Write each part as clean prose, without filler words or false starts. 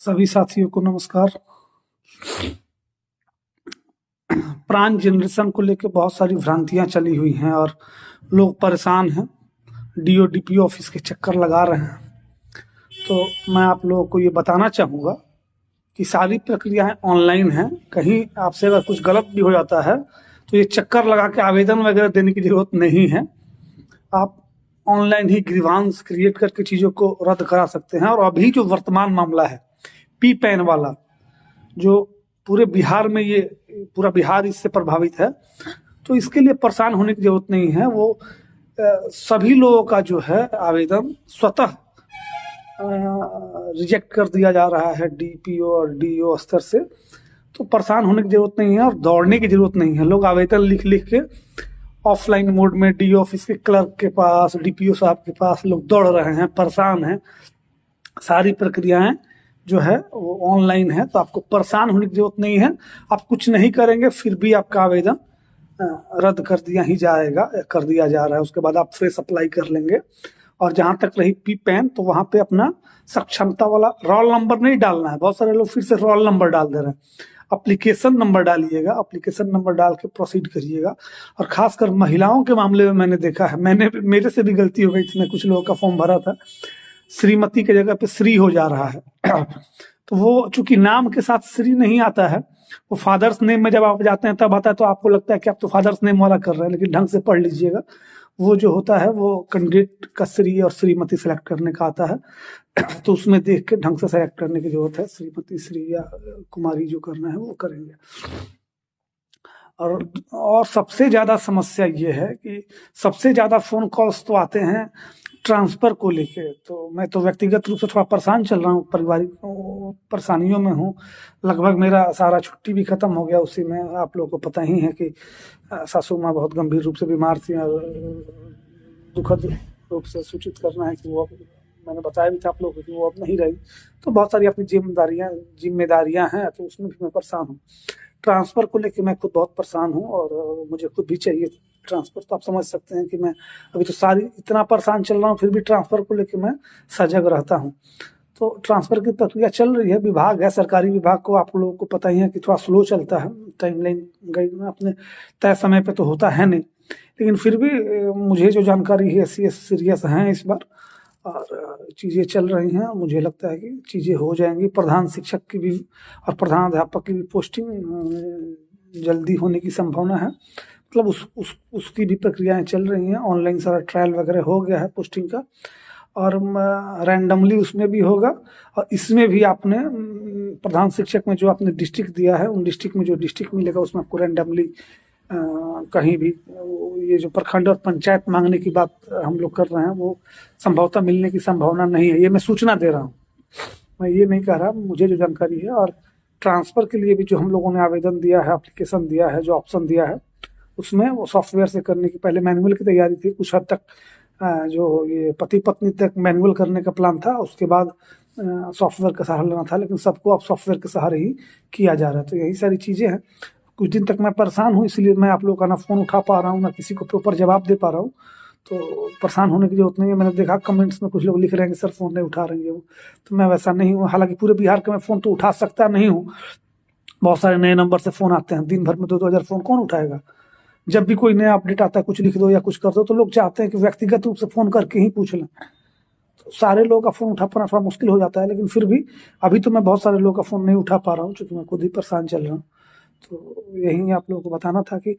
सभी साथियों को नमस्कार। प्राण जनरेशन को लेकर बहुत सारी भ्रांतियां चली हुई हैं और लोग परेशान हैं, डीओ डीपीओ ऑफिस के चक्कर लगा रहे हैं। तो मैं आप लोगों को ये बताना चाहूँगा कि सारी प्रक्रियाएं ऑनलाइन हैं। कहीं आपसे अगर कुछ गलत भी हो जाता है तो ये चक्कर लगा के आवेदन वगैरह देने की जरूरत नहीं है। आप ऑनलाइन ही ग्रीवांस क्रिएट करके चीज़ों को रद्द करा सकते हैं। और अभी जो वर्तमान मामला है पी पैन वाला, जो पूरे बिहार में, ये पूरा बिहार इससे प्रभावित है, तो इसके लिए परेशान होने की जरूरत नहीं है। वो सभी लोगों का जो है आवेदन स्वतः रिजेक्ट कर दिया जा रहा है डीपीओ और डीओ स्तर से। तो परेशान होने की जरूरत नहीं है और दौड़ने की जरूरत नहीं है। लोग आवेदन लिख लिख के ऑफलाइन मोड में डीओ ऑफिस के क्लर्क के पास, डीपीओ साहब के पास लोग दौड़ रहे हैं, परेशान हैं। सारी प्रक्रियाएं जो है वो ऑनलाइन है, तो आपको परेशान होने की जरूरत नहीं है। आप कुछ नहीं करेंगे फिर भी आपका आवेदन रद्द कर दिया ही जाएगा, कर दिया जा रहा है। उसके बाद आप फ्रेश अप्लाई कर लेंगे। और जहां तक रही पी पैन, तो वहां पे अपना सक्षमता वाला रोल नंबर नहीं डालना है। बहुत सारे लोग फिर से रोल नंबर डाल दे रहे हैं। एप्लीकेशन नंबर डालिएगा, एप्लीकेशन नंबर डाल के प्रोसीड करिएगा। और खासकर महिलाओं के मामले में मैंने देखा है, मेरे से भी गलती हो गई थी। मैं कुछ लोगों का फॉर्म भरा था, श्रीमती की जगह पे श्री हो जा रहा है। तो वो चूंकि नाम के साथ श्री नहीं आता है, वो फादर्स नेम में जब आप जाते हैं तब आता है, तो आपको लगता है कि आप तो फादर्स नेम वाला कर रहे हैं, लेकिन ढंग से पढ़ लीजिएगा। वो जो होता है वो कैंडिडेट का श्री और श्रीमती सेलेक्ट करने का आता है। तो उसमें देख के ढंग से सेलेक्ट करने की जरूरत है। श्रीमती, श्री या कुमारी जो करना है वो करेंगे। और सबसे ज्यादा समस्या ये है कि सबसे ज्यादा फोन कॉल्स तो आते हैं ट्रांसफर को लेके। तो मैं तो व्यक्तिगत रूप से थोड़ा परेशान चल रहा हूँ, पारिवारिक परेशानियों में हूँ। लगभग मेरा सारा छुट्टी भी खत्म हो गया उसी में। आप लोगों को पता ही है कि सासू माँ बहुत गंभीर रूप से बीमार थी और दुखद रूप से सूचित करना है कि वो, मैंने बताया भी था आप लोगों को कि वो अब नहीं रही। तो बहुत सारी अपनी जिम्मेदारियां हैं, तो उसमें भी मैं परेशान हूँ। ट्रांसफर को लेकर मैं खुद बहुत परेशान हूँ और मुझे खुद भी चाहिए ट्रांसफर। तो आप समझ सकते हैं कि मैं अभी तो इतना परेशान चल रहा हूँ, फिर भी ट्रांसफर को लेकर मैं सजग रहता हूँ। तो ट्रांसफर की प्रक्रिया चल रही है। विभाग है, सरकारी विभाग को आप लोगों को पता ही है कि थोड़ा स्लो चलता है। टाइमलाइन अपने तय समय पे तो होता है नहीं, लेकिन फिर भी मुझे जो जानकारी है सीरियस हैं इस बार, और चीज़ें चल रही हैं। मुझे लगता है कि चीज़ें हो जाएंगी। प्रधान शिक्षक की भी और प्रधान अध्यापक की भी पोस्टिंग जल्दी होने की संभावना है। मतलब उसकी भी प्रक्रियाएं चल रही हैं। ऑनलाइन सारा ट्रायल वगैरह हो गया है पोस्टिंग का, और रैंडमली उसमें भी होगा। और इसमें भी आपने प्रधान शिक्षक में जो आपने डिस्ट्रिक्ट दिया है, उन डिस्ट्रिक्ट में जो डिस्ट्रिक्ट मिलेगा उसमें आपको रैंडमली कहीं भी, ये जो प्रखंड और पंचायत मांगने की बात हम लोग कर रहे हैं, वो संभवतः मिलने की संभावना नहीं है। ये मैं सूचना दे रहा हूँ, मैं ये नहीं कह रहा, मुझे जो जानकारी है। और ट्रांसफर के लिए भी जो हम लोगों ने आवेदन दिया है, एप्लीकेशन दिया है, जो ऑप्शन दिया है, उसमें वो सॉफ्टवेयर से करने की पहले मैनुअल की तैयारी थी। कुछ हद तक जो ये पति पत्नी तक मैनुअल करने का प्लान था, उसके बाद सॉफ्टवेयर का सहारा लेना था, लेकिन सबको अब सॉफ्टवेयर के सहारे ही किया जा रहा है। तो यही सारी चीज़ें हैं। कुछ दिन तक मैं परेशान हूँ, इसलिए मैं आप लोगों का ना फ़ोन उठा पा रहा हूँ, ना किसी को प्रॉपर जवाब दे पा रहा हूँ। तो परेशान होने की जरूरत नहीं है। मैंने देखा कमेंट्स में कुछ लोग लिख रहे हैं कि सर फ़ोन नहीं उठा रही है वो, तो मैं वैसा नहीं हूँ। हालांकि पूरे बिहार का मैं फ़ोन तो उठा सकता नहीं हूँ। बहुत सारे नए नंबर से फ़ोन आते हैं, दिन भर में 2-2 हज़ार फ़ोन कौन उठाएगा। जब भी कोई नया अपडेट आता है, कुछ लिख दो या कुछ कर दो, तो लोग चाहते हैं कि व्यक्तिगत रूप से फ़ोन करके ही पूछ लें। तो सारे लोगों का फ़ोन उठा पाना थोड़ा मुश्किल हो जाता है, लेकिन फिर भी अभी तो मैं बहुत सारे लोगों का फ़ोन नहीं उठा पा रहा हूँ, क्योंकि मैं खुद ही परेशान चल रहा हूँ। तो यही आप लोगों को बताना था कि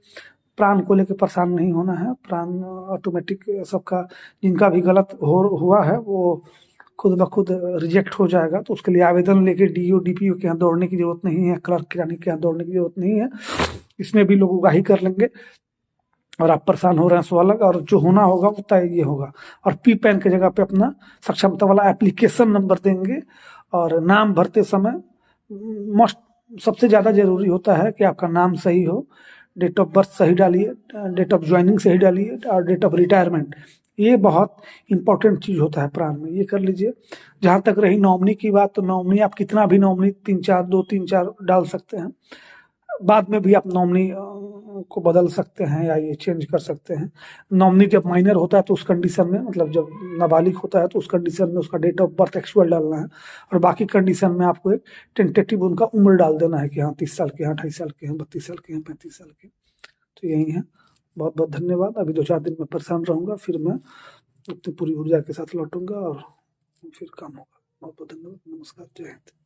प्राण को लेकर परेशान नहीं होना है। प्राण ऑटोमेटिक सबका, जिनका भी गलत हुआ है वो खुद ब खुद रिजेक्ट हो जाएगा। तो उसके लिए आवेदन लेके डीओ डीपीओ के यहाँ दौड़ने की जरूरत नहीं है, क्लर्क किरानी के यहाँ दौड़ने की जरूरत नहीं है। इसमें भी लोग उगाही कर लेंगे। और आप परेशान हो रहे हैं सो अलग, और जो होना होगा वो तय ये होगा। और पी पैन की जगह पे अपना सक्षमता वाला एप्लीकेशन नंबर देंगे। और नाम भरते समय सबसे ज़्यादा जरूरी होता है कि आपका नाम सही हो, डेट ऑफ बर्थ सही डालिए, डेट ऑफ ज्वाइनिंग सही डालिए, और डेट ऑफ रिटायरमेंट। ये बहुत इंपॉर्टेंट चीज़ होता है प्राण में, ये कर लीजिए। जहाँ तक रही नॉमिनी की बात, तो नॉमिनी आप कितना भी नॉमिनी 3-4 2-3-4 डाल सकते हैं। बाद में भी आप नॉमिनी को बदल सकते हैं या ये चेंज कर सकते हैं। नॉमिनी जब माइनर होता है तो उस कंडीशन में, मतलब जब नाबालिग होता है तो उस कंडीशन में उसका डेट ऑफ बर्थ एक्चुअल डालना है, और बाकी कंडीशन में आपको एक टेंटेटिव उनका उम्र डाल देना है कि हाँ 30 साल के हैं, 28 साल के हैं, 32 साल के हैं, 35 साल के। तो यही है। बहुत बहुत धन्यवाद। अभी 2-4 दिन में परेशान रहूँगा, फिर मैं अपनी पूरी ऊर्जा के साथ लौटूंगा और फिर काम होगा। बहुत बहुत धन्यवाद। नमस्कार। जय हिंद।